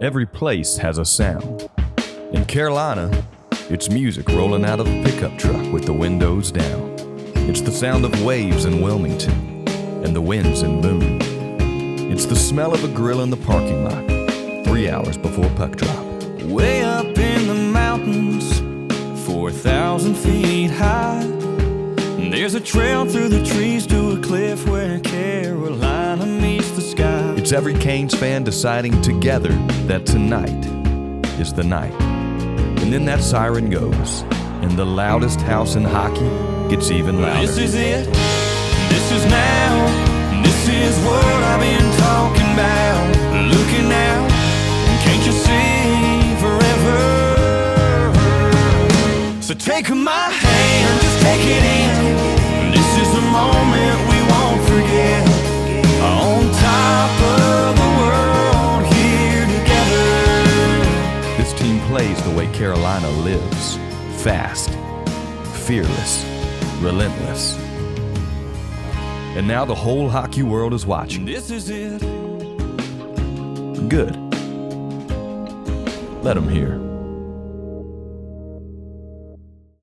Every place has a sound. In Carolina, it's music rolling out of a pickup truck with the windows down. It's the sound of waves in Wilmington and the winds in Boone. It's the smell of a grill in the parking lot 3 hours before puck drop. Way up in the mountains, 4,000 feet high, there's a trail through the trees to a cliff where Carolina meets the sky. It's every Canes fan deciding together that tonight is the night. And then that siren goes, and the loudest house in hockey gets even louder. This is it, this is now, this is what I've been talking about. Looking out, can't you see forever? So take my hand, just take it in. This is the moment we won't forget. On top of the world here together. This team plays the way Carolina lives. Fast, fearless, relentless. And now the whole hockey world is watching. This is it. Good. Let them hear.